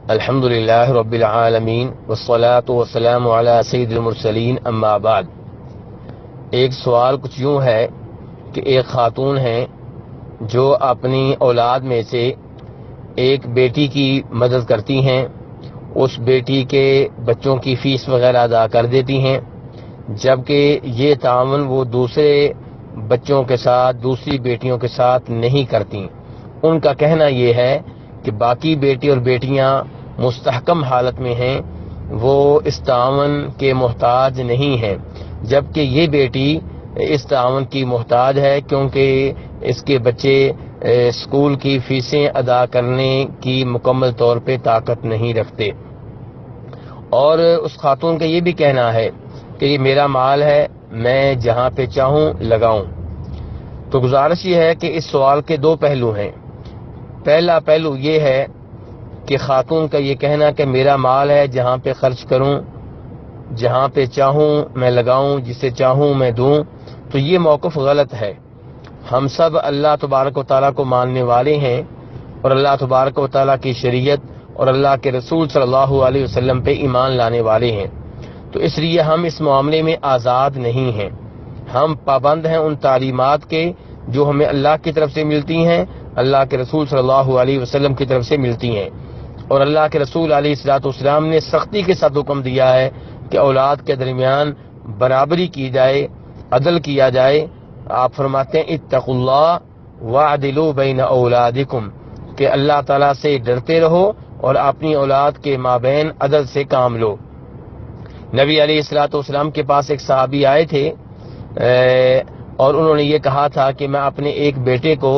الحمدللہ رب العالمین والصلاة والسلام علی سید المرسلین اما بعد۔ ایک سوال کچھ یوں ہے کہ ایک خاتون ہیں جو اپنی اولاد میں سے ایک بیٹی کی مدد کرتی ہیں، اس بیٹی کے بچوں کی فیس وغیرہ ادا کر دیتی ہیں، جبکہ یہ تعاون وہ دوسرے بچوں کے ساتھ، دوسری بیٹیوں کے ساتھ نہیں کرتی۔ ان کا کہنا یہ ہے کہ باقی بیٹے اور بیٹیاں مستحکم حالت میں ہیں، وہ اس تعاون کے محتاج نہیں ہیں، جبکہ یہ بیٹی اس تعاون کی محتاج ہے کیونکہ اس کے بچے اسکول کی فیسیں ادا کرنے کی مکمل طور پہ طاقت نہیں رکھتے۔ اور اس خاتون کا یہ بھی کہنا ہے کہ یہ میرا مال ہے، میں جہاں پہ چاہوں لگاؤں۔ تو گزارش یہ ہے کہ اس سوال کے دو پہلو ہیں۔ پہلا پہلو یہ ہے کہ خاتون کا یہ کہنا کہ میرا مال ہے، جہاں پہ خرچ کروں، جہاں پہ چاہوں میں لگاؤں، جسے چاہوں میں دوں، تو یہ موقف غلط ہے۔ ہم سب اللہ تبارک و تعالیٰ کو ماننے والے ہیں اور اللہ تبارک و تعالیٰ کی شریعت اور اللہ کے رسول صلی اللہ علیہ وسلم پہ ایمان لانے والے ہیں، تو اس لیے ہم اس معاملے میں آزاد نہیں ہیں۔ ہم پابند ہیں ان تعلیمات کے جو ہمیں اللہ کی طرف سے ملتی ہیں، اللہ کے رسول صلی اللہ علیہ وسلم کی طرف سے ملتی ہیں، اور اللہ کے رسول علیہ الصلوۃ نے سختی کے ساتھ حکم دیا ہے کہ اولاد کے درمیان برابری کی جائے، عدل کیا جائے۔ آپ فرماتے ہیں اتقوا اللہ واعدلوا بین اولادکم، کہ اللہ تعالیٰ سے ڈرتے رہو اور اپنی اولاد کے مابین عدل سے کام لو۔ نبی علیہ الصلوۃ کے پاس ایک صحابی آئے تھے اور انہوں نے یہ کہا تھا کہ میں اپنے ایک بیٹے کو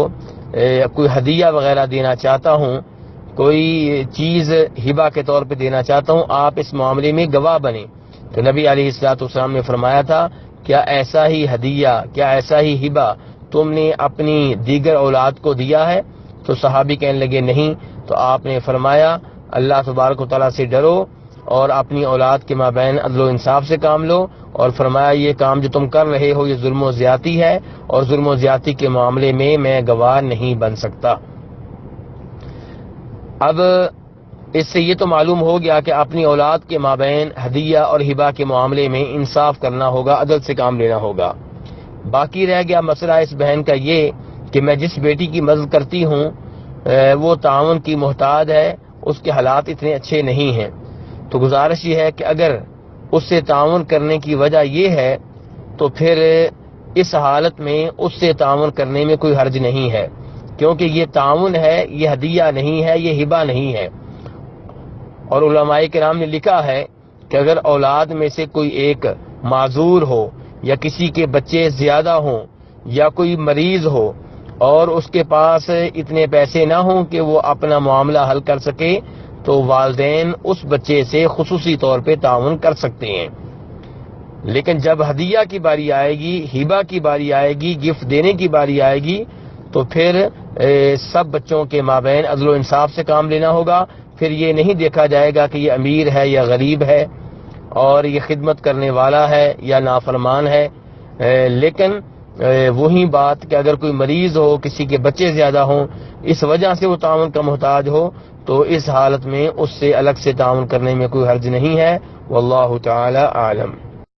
کوئی ہدیہ وغیرہ دینا چاہتا ہوں، کوئی چیز ہبہ کے طور پہ دینا چاہتا ہوں، آپ اس معاملے میں گواہ بنیں۔ تو نبی علیہ الصلوۃ نے فرمایا تھا کیا ایسا ہی ہدیہ، کیا ایسا ہی ہبہ تم نے اپنی دیگر اولاد کو دیا ہے؟ تو صحابی کہنے لگے نہیں۔ تو آپ نے فرمایا اللہ تبارک و تعالیٰ سے ڈرو اور اپنی اولاد کے مابین عدل و انصاف سے کام لو، اور فرمایا یہ کام جو تم کر رہے ہو یہ ظلم و زیادتی ہے، اور ظلم و زیادتی کے معاملے میں میں گواہ نہیں بن سکتا۔ اب اس سے یہ تو معلوم ہو گیا کہ اپنی اولاد کے مابین ہدیہ اور ہبہ کے معاملے میں انصاف کرنا ہوگا، عدل سے کام لینا ہوگا۔ باقی رہ گیا مسئلہ اس بہن کا یہ کہ میں جس بیٹی کی مدد کرتی ہوں وہ تعاون کی محتاج ہے، اس کے حالات اتنے اچھے نہیں ہیں۔ تو گزارش یہ ہے کہ اگر اس سے تعاون کرنے کی وجہ یہ ہے تو پھر اس حالت میں اس سے تعاون کرنے میں کوئی حرج نہیں ہے، کیونکہ یہ تعاون ہے، یہ ہدیہ نہیں ہے، یہ ہبہ نہیں ہے۔ اور علماء کرام نے لکھا ہے کہ اگر اولاد میں سے کوئی ایک معذور ہو یا کسی کے بچے زیادہ ہوں یا کوئی مریض ہو اور اس کے پاس اتنے پیسے نہ ہوں کہ وہ اپنا معاملہ حل کر سکے، تو والدین اس بچے سے خصوصی طور پہ تعاون کر سکتے ہیں۔ لیکن جب ہدیہ کی باری آئے گی، ہبہ کی باری آئے گی، گفٹ دینے کی باری آئے گی، تو پھر سب بچوں کے مابین عدل و انصاف سے کام لینا ہوگا۔ پھر یہ نہیں دیکھا جائے گا کہ یہ امیر ہے یا غریب ہے اور یہ خدمت کرنے والا ہے یا نافرمان ہے، لیکن وہی بات کہ اگر کوئی مریض ہو، کسی کے بچے زیادہ ہوں، اس وجہ سے وہ تعاون کا محتاج ہو، تو اس حالت میں اس سے الگ سے تعاون کرنے میں کوئی حرج نہیں ہے۔ واللہ تعالی اعلم۔